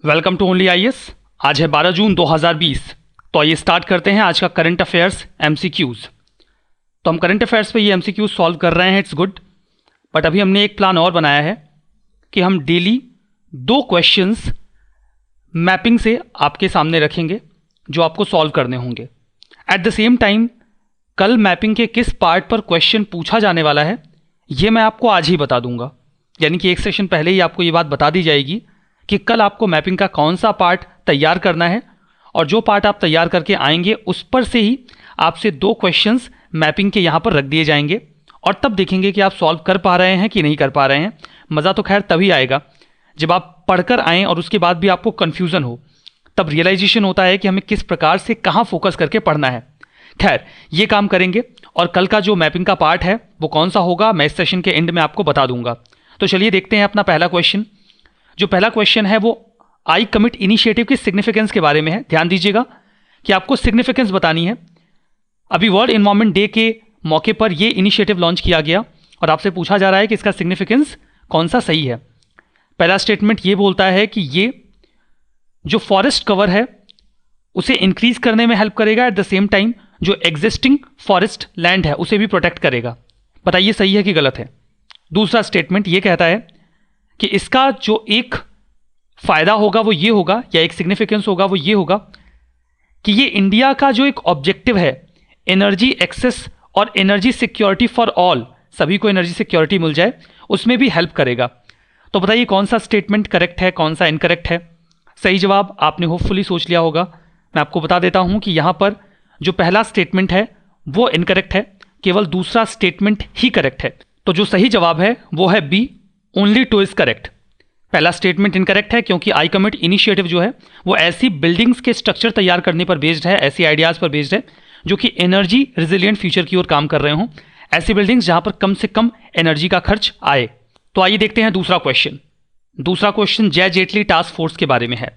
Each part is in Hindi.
Welcome to only IAS. आज है 12 जून 2020। तो आइए स्टार्ट करते हैं आज का करंट अफेयर्स एमसीक्यूज। तो हम करंट अफेयर्स पे ये एमसीक्यूज सॉल्व कर रहे हैं, इट्स गुड। बट अभी हमने एक प्लान और बनाया है कि हम डेली 2 क्वेश्चंस मैपिंग से आपके सामने रखेंगे जो आपको सॉल्व करने होंगे। एट द सेम टाइम कल मैपिंग के किस पार्ट पर क्वेश्चन पूछा जाने वाला है ये मैं आपको आज ही बता दूंगा। यानी कि एक सेशन पहले ही आपको ये बात बता दी जाएगी कि कल आपको मैपिंग का कौन सा पार्ट तैयार करना है, और जो पार्ट आप तैयार करके आएंगे उस पर से ही आपसे 2 क्वेश्चंस मैपिंग के यहाँ पर रख दिए जाएंगे, और तब देखेंगे कि आप सॉल्व कर पा रहे हैं कि नहीं कर पा रहे हैं। मज़ा तो खैर तभी आएगा जब आप पढ़कर आएँ और उसके बाद भी आपको कन्फ्यूज़न हो, तब रियलाइजेशन होता है कि हमें किस प्रकार से कहाँ फोकस करके पढ़ना है। खैर ये काम करेंगे, और कल का जो मैपिंग का पार्ट है वो कौन सा होगा मैं इस सेशन के एंड में आपको बता दूंगा। तो चलिए देखते हैं अपना पहला क्वेश्चन। जो पहला क्वेश्चन है वो आई कमिट इनिशिएटिव की सिग्निफिकेंस के बारे में है। ध्यान दीजिएगा कि आपको सिग्निफिकेंस बतानी है। अभी वर्ल्ड एनवायरनमेंट डे के मौके पर ये इनिशिएटिव लॉन्च किया गया और आपसे पूछा जा रहा है कि इसका सिग्निफिकेंस कौन सा सही है। पहला स्टेटमेंट ये बोलता है कि ये जो फॉरेस्ट कवर है उसे इंक्रीज करने में हेल्प करेगा, एट द सेम टाइम जो एग्जिस्टिंग फॉरेस्ट लैंड है उसे भी प्रोटेक्ट करेगा। बताइए सही है कि गलत है। दूसरा स्टेटमेंट ये कहता है कि इसका जो एक फायदा होगा वो ये होगा, या एक सिग्निफिकेंस होगा वो ये होगा कि ये इंडिया का जो एक ऑब्जेक्टिव है एनर्जी एक्सेस और एनर्जी सिक्योरिटी फॉर ऑल, सभी को एनर्जी सिक्योरिटी मिल जाए, उसमें भी हेल्प करेगा। तो बताइए कौन सा स्टेटमेंट करेक्ट है, कौन सा इनकरेक्ट है। सही जवाब आपने होपफुली सोच लिया होगा। मैं आपको बता देता हूं कि यहां पर जो पहला स्टेटमेंट है वो इनकरेक्ट है, केवल दूसरा स्टेटमेंट ही करेक्ट है। तो जो सही जवाब है वो है बी, ओनली 2 इज करेक्ट। पहला स्टेटमेंट इनकरेक्ट है क्योंकि आई कमिट इनिशिएटिव जो है वो ऐसी बिल्डिंग्स के स्ट्रक्चर तैयार करने पर बेस्ड है, ऐसी आइडियाज पर बेस्ड है जो कि एनर्जी रिजिलियंट फ्यूचर की ओर काम कर रहे हों, ऐसी बिल्डिंग्स जहां पर कम से कम एनर्जी का खर्च आए। तो आइए देखते हैं दूसरा क्वेश्चन। दूसरा क्वेश्चन जय जेटली टास्क फोर्स के बारे में है।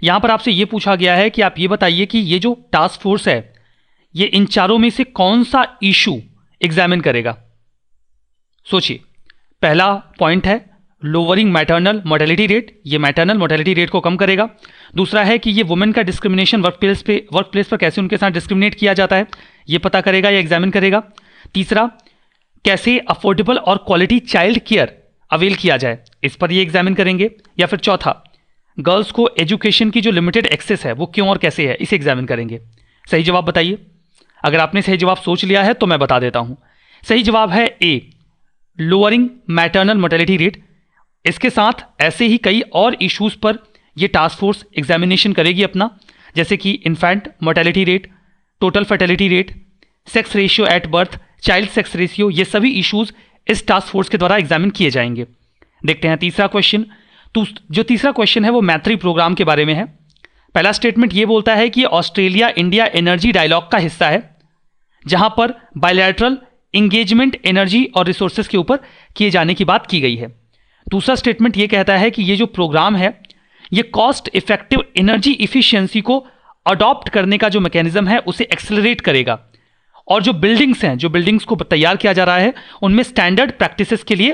यहां पर आपसे यह पूछा गया है कि आप ये बताइए कि ये जो टास्क फोर्स है ये इन चारों में से कौन सा इशू एग्जामिन करेगा। सोचिए, पहला पॉइंट है लोअरिंग मैटरनल मोर्टेलिटी रेट, ये मैटरनल मोर्टेलिटी रेट को कम करेगा। दूसरा है कि ये वुमेन का डिस्क्रिमिनेशन वर्कप्लेस पर कैसे उनके साथ डिस्क्रिमिनेट किया जाता है ये पता करेगा या एग्जामिन करेगा। तीसरा, कैसे अफोर्डेबल और क्वालिटी चाइल्ड केयर अवेल किया जाए, इस पर ये एग्जामिन करेंगे। या फिर चौथा, गर्ल्स को एजुकेशन की जो लिमिटेड एक्सेस है वो क्यों और कैसे है, इसे एग्जामिन करेंगे। सही जवाब बताइए। अगर आपने सही जवाब सोच लिया है तो मैं बता देता हूं, सही जवाब है ए, लोअरिंग मैटरनल मोर्टेलिटी रेट। इसके साथ ऐसे ही कई और इश्यूज पर यह टास्क फोर्स एग्जामिनेशन करेगी अपना, जैसे कि infant mortality rate, total fertility rate, sex ratio at birth, child sex ratio, ये सभी इश्यूज इस टास्क फोर्स के द्वारा एग्जामिन किए जाएंगे। देखते हैं तीसरा क्वेश्चन। जो तीसरा क्वेश्चन है वो मैत्री प्रोग्राम के बारे में है। पहला स्टेटमेंट ये बोलता है कि ऑस्ट्रेलिया इंडिया एनर्जी डायलॉग का हिस्सा है जहां पर बायलैटरल इंगेजमेंट एनर्जी और रिसोर्सेज के ऊपर किए जाने की बात की गई है। दूसरा स्टेटमेंट यह कहता है कि ये जो प्रोग्राम है ये कॉस्ट इफेक्टिव एनर्जी इफिशियंसी को अडॉप्ट करने का जो मैकेनिज्म है उसे एक्सेलरेट करेगा, और जो बिल्डिंग्स हैं, जो बिल्डिंग्स को तैयार किया जा रहा है उनमें स्टैंडर्ड प्रैक्टिसेस के लिए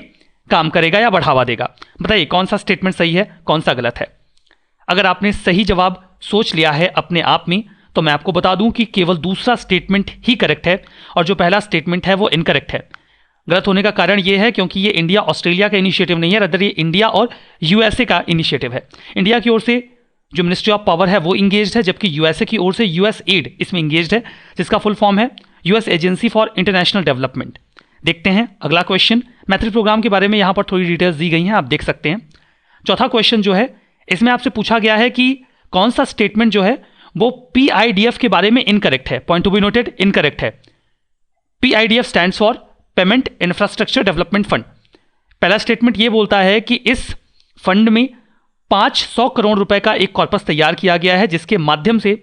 काम करेगा या बढ़ावा देगा। बताइए कौन सा स्टेटमेंट सही है, कौन सा गलत है। अगर आपने सही जवाब सोच लिया है अपने आप में तो मैं आपको बता दूं कि केवल दूसरा स्टेटमेंट ही करेक्ट है और जो पहला स्टेटमेंट है वो इनकरेक्ट है। गलत होने का कारण यह है क्योंकि ये इंडिया ऑस्ट्रेलिया का इनिशिएटिव नहीं है, रदर ये इंडिया और यूएसए का इनिशिएटिव है। इंडिया की ओर से जो मिनिस्ट्री ऑफ पावर है वो इंगेज्ड है, जबकि यूएसए की ओर से यूएस एड इसमें इंगेज्ड है, जिसका फुल फॉर्म है US agency for international development. देखते हैं अगला क्वेश्चन। मैत्री प्रोग्राम के बारे में यहां पर थोड़ी डिटेल्स दी गई हैं, आप देख सकते हैं। चौथा क्वेश्चन जो है इसमें आपसे पूछा गया है कि कौन सा स्टेटमेंट जो है वो पीआईडीएफ के बारे में इनकरेक्ट है। Point to be noted, incorrect है। PIDF stands for payment infrastructure development fund. पहला स्टेटमेंट यह बोलता है कि इस फंड में 500 करोड़ रुपए का एक कॉर्पस तैयार किया गया है जिसके माध्यम से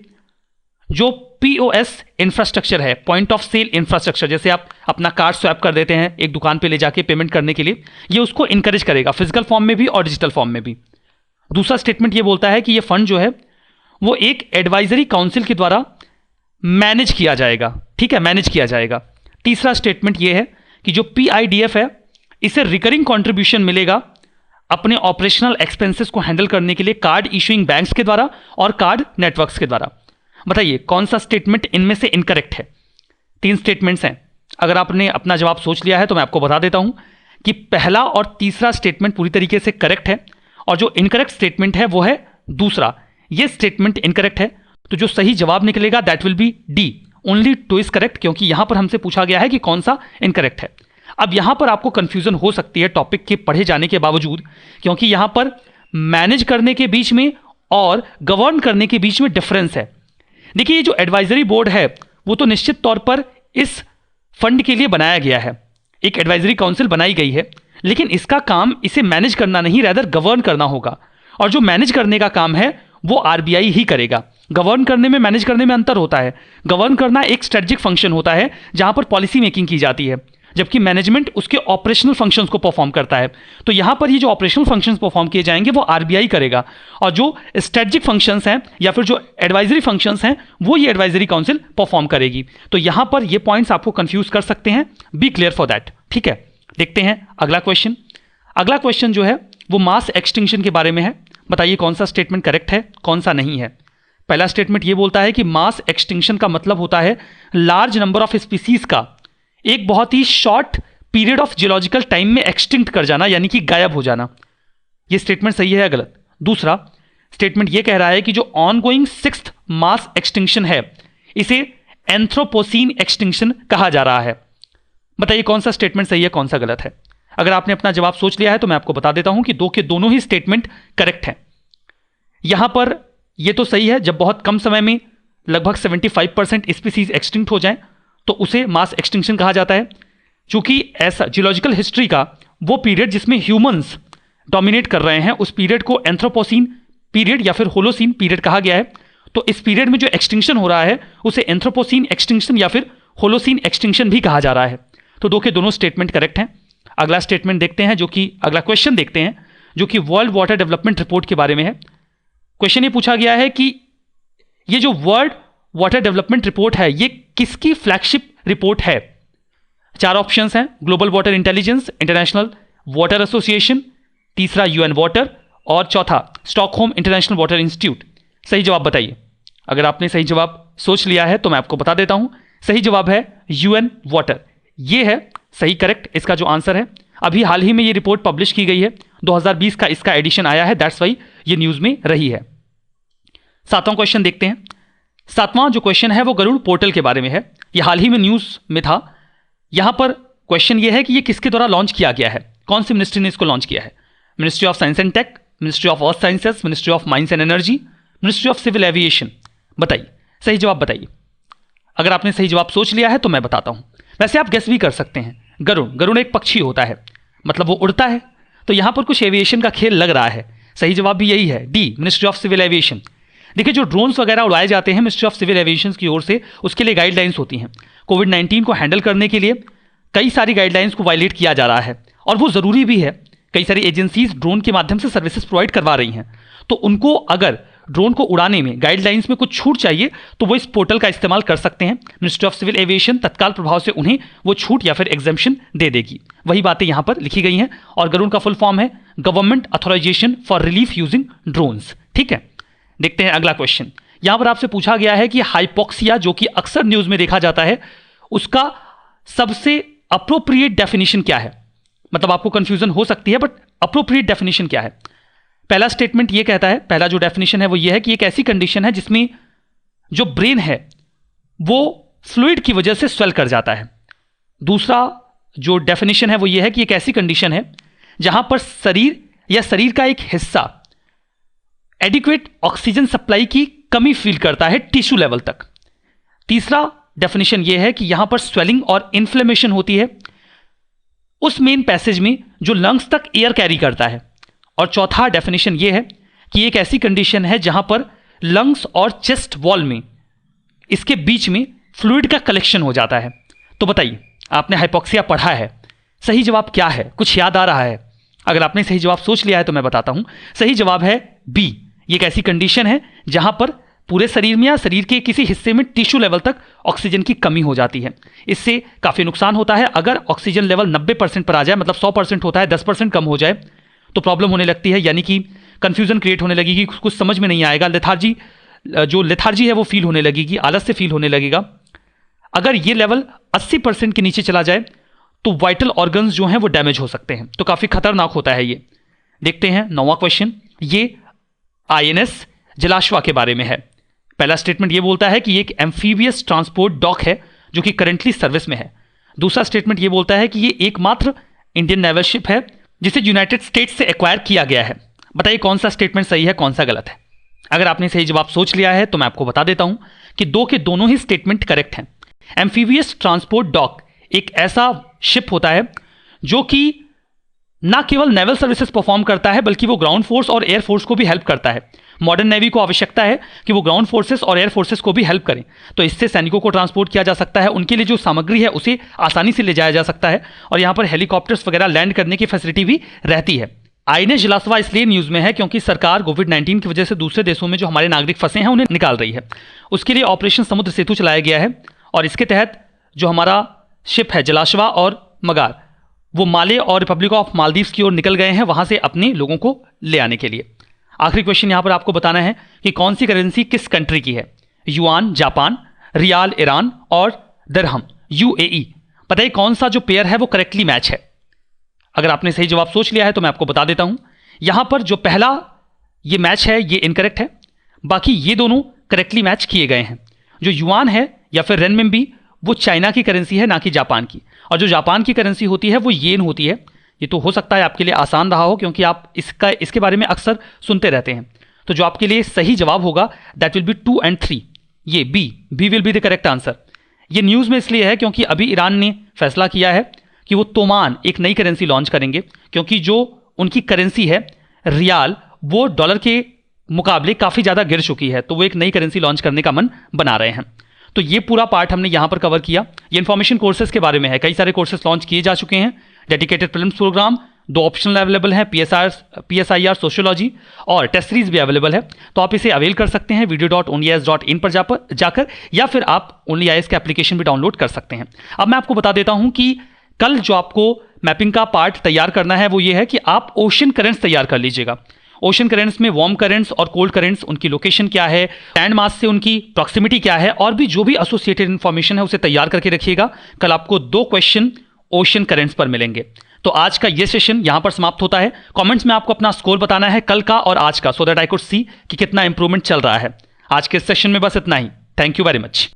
जो पीओएस इंफ्रास्ट्रक्चर है, पॉइंट ऑफ सेल इंफ्रास्ट्रक्चर, जैसे आप अपना कार्ड स्वैप कर देते हैं एक दुकान पे ले जाके पेमेंट करने के लिए, ये उसको इंकरेज करेगा फिजिकल फॉर्म में भी और डिजिटल फॉर्म में भी। दूसरा स्टेटमेंट ये बोलता है कि ये फंड जो है वो एक एडवाइजरी काउंसिल के द्वारा मैनेज किया जाएगा। ठीक है, मैनेज किया जाएगा। तीसरा स्टेटमेंट ये है कि जो पीआईडीएफ है इसे रिकरिंग कंट्रीब्यूशन मिलेगा अपने ऑपरेशनल एक्सपेंसेस को हैंडल करने के लिए कार्ड इशूइंग बैंक्स के द्वारा और कार्ड नेटवर्क्स के द्वारा। बताइए कौन सा स्टेटमेंट इनमें से इनकरेक्ट है। 3 स्टेटमेंट्स हैं। अगर आपने अपना जवाब सोच लिया है तो मैं आपको बता देता हूं कि पहला और तीसरा स्टेटमेंट पूरी तरीके से करेक्ट है और जो इनकरेक्ट स्टेटमेंट है वो है दूसरा। ये स्टेटमेंट इनकरेक्ट है, तो जो सही जवाब निकलेगा that will be D, only 2 is correct, क्योंकि यहां पर हमसे पूछा गया है कि कौन सा इनकरेक्ट है। अब यहां पर आपको कंफ्यूजन हो सकती है टॉपिक के पढ़े जाने के बावजूद, क्योंकि यहां पर मैनेज करने के बीच में और गवर्न करने के बीच में डिफरेंस है। देखिए ये जो एडवाइजरी बोर्ड है वो तो निश्चित तौर पर इस फंड के लिए बनाया गया है, एक एडवाइजरी काउंसिल बनाई गई है, लेकिन इसका काम इसे मैनेज करना नहीं, रैदर गवर्न करना होगा। और जो मैनेज करने का काम है वो आरबीआई ही करेगा। गवर्न करने में मैनेज करने में अंतर होता है। गवर्न करना एक स्ट्रेटजिक फंक्शन होता है जहां पर पॉलिसी मेकिंग की जाती है, जबकि मैनेजमेंट उसके ऑपरेशनल फंक्शंस को परफॉर्म करता है। तो यहां पर ये जो ऑपरेशनल फंक्शंस परफॉर्म किए जाएंगे वो आरबीआई करेगा, और जो स्ट्रेटजिक फंक्शंस हैं या फिर जो एडवाइजरी फंक्शंस हैं वो ये एडवाइजरी काउंसिल परफॉर्म करेगी। तो यहां पर ये पॉइंट्स आपको कंफ्यूज कर सकते हैं, बी क्लियर फॉर दैट। ठीक है, देखते हैं अगला क्वेश्चन। अगला क्वेश्चन जो है वो मास एक्सटिंक्शन के बारे में है। बताइए कौन सा स्टेटमेंट करेक्ट है, कौन सा नहीं है। पहला स्टेटमेंट ये बोलता है कि मास एक्सटिंक्शन का मतलब होता है लार्ज नंबर ऑफ स्पीसीज का एक बहुत ही short period of geological time में एक्सटिंक्ट कर जाना, यानी कि गायब हो जाना। ये स्टेटमेंट सही है या गलत। दूसरा स्टेटमेंट ये कह रहा है कि जो ऑनगोइंग 6th मास एक्सटिंक्शन है इसे एंथ्रोपोसीन एक्सटिंक्शन कहा जा रहा है। बताइए कौन सा स्टेटमेंट सही है, कौन सा गलत है। अगर आपने अपना जवाब सोच लिया है तो मैं आपको बता देता हूं कि 2 के दोनों ही स्टेटमेंट करेक्ट हैं। यहां पर यह तो सही है, जब बहुत कम समय में लगभग 75% स्पीसीज एक्सटिंक्ट हो जाएं तो उसे मास एक्सटिंक्शन कहा जाता है। चूंकि ऐसा जियोलॉजिकल हिस्ट्री का वो पीरियड जिसमें ह्यूमंस डोमिनेट कर रहे हैं उस पीरियड को एंथ्रोपोसीन पीरियड या फिर होलोसीन पीरियड कहा गया है। तो इस पीरियड में जो एक्सटिंक्शन हो रहा है उसे एंथ्रोपोसीन एक्सटिंक्शन या फिर होलोसीन एक्सटिंक्शन भी कहा जा रहा है। तो 2 के दोनों स्टेटमेंट करेक्ट हैं। अगला स्टेटमेंट देखते हैं, जो कि अगला क्वेश्चन देखते हैं, जो कि वर्ल्ड वाटर डेवलपमेंट रिपोर्ट के बारे में है। क्वेश्चन ये पूछा गया है कि ये जो वर्ल्ड वाटर डेवलपमेंट रिपोर्ट है ये किसकी फ्लैगशिप रिपोर्ट है। 4 ऑप्शंस हैं, global water intelligence, international water association, तीसरा यूएन वाटर और चौथा स्टॉकहोम इंटरनेशनल वाटर इंस्टीट्यूट। सही जवाब बताइए। अगर आपने सही जवाब सोच लिया है तो मैं आपको बता देता हूं, सही जवाब है यूएन वाटर। ये है सही करेक्ट इसका जो आंसर है। अभी हाल ही में ये रिपोर्ट पब्लिश की गई है, 2020 का इसका एडिशन आया है, दैट्स वाई ये न्यूज में रही है। 7वां क्वेश्चन देखते हैं। 7वां जो क्वेश्चन है वो गरुड़ पोर्टल के बारे में है। ये हाल ही में न्यूज में था। यहां पर क्वेश्चन ये है कि ये किसके द्वारा लॉन्च किया गया है, कौन सी मिनिस्ट्री ने इसको लॉन्च किया है। Ministry of science and tech, ministry of earth sciences, ministry of mines and energy, ministry of civil aviation. बताइए सही जवाब बताइए। अगर आपने सही जवाब सोच लिया है तो मैं बताता हूं। वैसे आप गेस भी कर सकते हैं। गरुड़ एक पक्षी होता है, मतलब वो उड़ता है, तो यहां पर कुछ एविएशन का खेल लग रहा है। सही जवाब भी यही है, D, ministry of civil aviation. देखिए जो ड्रोन्स वगैरह उड़ाए जाते हैं मिनिस्ट्री ऑफ सिविल एविएशन की ओर से, उसके लिए गाइडलाइंस होती हैं। कोविड-19 को हैंडल करने के लिए कई सारी गाइडलाइंस को वायलेट किया जा रहा है और वो ज़रूरी भी है। कई सारी एजेंसीज ड्रोन के माध्यम से सर्विसेज प्रोवाइड करवा रही हैं, तो उनको अगर ड्रोन को उड़ाने में गाइडलाइंस में कुछ छूट चाहिए तो वो इस पोर्टल का इस्तेमाल कर सकते हैं। मिनिस्ट्री ऑफ सिविल एविएशन तत्काल प्रभाव से उन्हें वो छूट या फिर एग्जेम्पशन दे देगी। वही बातें यहां पर लिखी गई हैं। और गरुड़ का फुल फॉर्म है government authorization for relief using drones. ठीक है, देखते हैं अगला क्वेश्चन। यहां पर आपसे पूछा गया है कि हाइपोक्सिया, जो कि अक्सर न्यूज में देखा जाता है, उसका सबसे अप्रोप्रिएट डेफिनेशन क्या है। मतलब आपको कंफ्यूजन हो सकती है, बट अप्रोप्रिएट डेफिनेशन क्या है। पहला स्टेटमेंट ये कहता है, पहला जो डेफिनेशन है वो ये है कि एक ऐसी कंडीशन है जिसमें जो ब्रेन है वो फ्लूइड की वजह से स्वेल कर जाता है। दूसरा जो डेफिनेशन है वो ये है कि एक ऐसी कंडीशन है जहां पर शरीर या शरीर का एक हिस्सा एडिक्वेट ऑक्सीजन सप्लाई की कमी फील करता है टिश्यू लेवल तक। तीसरा डेफिनेशन यह है कि यहां पर स्वेलिंग और इन्फ्लेमेशन होती है उस मेन पैसेज में जो लंग्स तक एयर कैरी करता है। और चौथा डेफिनेशन यह है कि एक ऐसी कंडीशन है जहां पर लंग्स और चेस्ट वॉल में इसके बीच में फ्लूइड का कलेक्शन हो जाता है। तो बताइए, आपने हाइपोक्सिया पढ़ा है, सही जवाब क्या है, कुछ याद आ रहा है। अगर आपने सही जवाब सोच लिया है तो मैं बताता हूं, सही जवाब है बी। ये एक ऐसी कंडीशन है जहां पर पूरे शरीर में या शरीर के किसी हिस्से में टिश्यू लेवल तक ऑक्सीजन की कमी हो जाती है। इससे काफी नुकसान होता है। अगर ऑक्सीजन लेवल 90% पर आ जाए, मतलब 100% होता है, 10% कम हो जाए तो प्रॉब्लम होने लगती है, यानी कि कंफ्यूजन क्रिएट होने लगेगी, कुछ समझ में नहीं आएगा, लेथार्जी है वो फील होने लगेगी, आलस से फील होने लगेगा। अगर ये लेवल 80% के नीचे चला जाए तो वाइटल ऑर्गन्स जो हैं वो डैमेज हो सकते हैं, तो काफी खतरनाक होता है ये। देखते हैं 9वां क्वेश्चन, ये आईएनएस जलाश्वा के बारे में है। पहला स्टेटमेंट ये बोलता है कि ये एक एम्फीबियस ट्रांसपोर्ट डॉक है जो कि करंटली सर्विस में है। दूसरा स्टेटमेंट ये बोलता है कि ये एकमात्र इंडियन नेवल शिप है जिसे यूनाइटेड स्टेट्स से एक्वायर किया गया है। बताइए कौन सा स्टेटमेंट सही है, कौन सा गलत है। अगर आपने सही जवाब सोच लिया है तो मैं आपको बता देता हूं कि दो के दोनों ही स्टेटमेंट करेक्ट हैं। एम्फीबियस ट्रांसपोर्ट डॉक एक ऐसा शिप होता है जो कि ना केवल नेवल सर्विसेज परफॉर्म करता है बल्कि वो ग्राउंड फोर्स और एयर फोर्स को भी हेल्प करता है। मॉडर्न नेवी को आवश्यकता है कि वो ग्राउंड फोर्सेस और एयर फोर्सेस को भी हेल्प करें, तो इससे सैनिकों को ट्रांसपोर्ट किया जा सकता है, उनके लिए जो सामग्री है उसे आसानी से ले जाया जा सकता है, और यहां पर हेलीकॉप्टर्स वगैरह लैंड करने की फैसिलिटी भी रहती है। आईएनएस जलाश्वा इसलिए न्यूज में है क्योंकि सरकार कोविड-19 की वजह से दूसरे देशों में जो हमारे नागरिक फंसे हैं उन्हें निकाल रही है। उसके लिए ऑपरेशन समुद्र सेतु चलाया गया है, और इसके तहत जो हमारा शिप है जलाश्वा और मगार, वो माले और रिपब्लिक ऑफ मालदीव्स की ओर निकल गए हैं वहां से अपने लोगों को ले आने के लिए। आखिरी क्वेश्चन यहां पर आपको बताना है कि कौन सी करेंसी किस कंट्री की है। युआन जापान, रियाल ईरान और दिरहम यूएई। बताइए कौन सा जो पेयर है वो करेक्टली मैच है। अगर आपने सही जवाब सोच लिया है तो मैं आपको बता देता हूं, यहां पर जो पहला ये मैच है ये इनकरेक्ट है, बाकी ये दोनों करेक्टली मैच किए गए हैं। जो युआन है या फिर रेनमिनबी वो चाइना की करेंसी है ना कि जापान की, और जो जापान की करेंसी होती है वो येन होती है। ये तो हो सकता है आपके लिए आसान रहा हो क्योंकि आप इसके बारे में अक्सर सुनते रहते हैं। तो जो आपके लिए सही जवाब होगा दैट विल बी 2 और 3, ये B will be the correct answer. ये न्यूज़ में इसलिए है क्योंकि अभी ईरान ने फैसला किया है कि वो तोमान एक नई करेंसी लॉन्च करेंगे, क्योंकि जो उनकी करेंसी है रियाल वो डॉलर के मुकाबले काफ़ी ज़्यादा गिर चुकी है, तो वो एक नई करेंसी लॉन्च करने का मन बना रहे हैं। तो ये पूरा पार्ट हमने यहाँ पर कवर किया। ये इन्फॉर्मेशन कोर्सेज के बारे में है, कई सारे कोर्सेज लॉन्च किए जा चुके हैं। Dedicated prelims program 2 optional available हैं, PSIR सोशियोलॉजी, और टेस्ट सीरीज भी अवेलेबल है, तो आप इसे अवेल कर सकते हैं video.onlyis.in पर जाकर, या फिर आप ओनली आईएएस का एप्लीकेशन भी डाउनलोड कर सकते हैं। अब मैं आपको बता देता हूं कि कल जो आपको मैपिंग का पार्ट तैयार करना है वो ये है कि आप ओशन करेंट्स तैयार कर लीजिएगा। ओशन करेंट्स में वार्म करेंट्स और कोल्ड करेंट्स, उनकी लोकेशन क्या है, लैंड मास से उनकी प्रॉक्सिमिटी क्या है, और भी जो भी एसोसिएटेड इन्फॉर्मेशन है उसे तैयार करके रखिएगा। कल आपको 2 क्वेश्चन ओशन करेंट्स पर मिलेंगे। तो आज का ये सेशन यहां पर समाप्त होता है। कमेंट्स में आपको अपना स्कोर बताना है कल का और आज का, so that I could see कि कितना इंप्रूवमेंट चल रहा है। आज के सेशन में बस इतना ही। Thank you very much.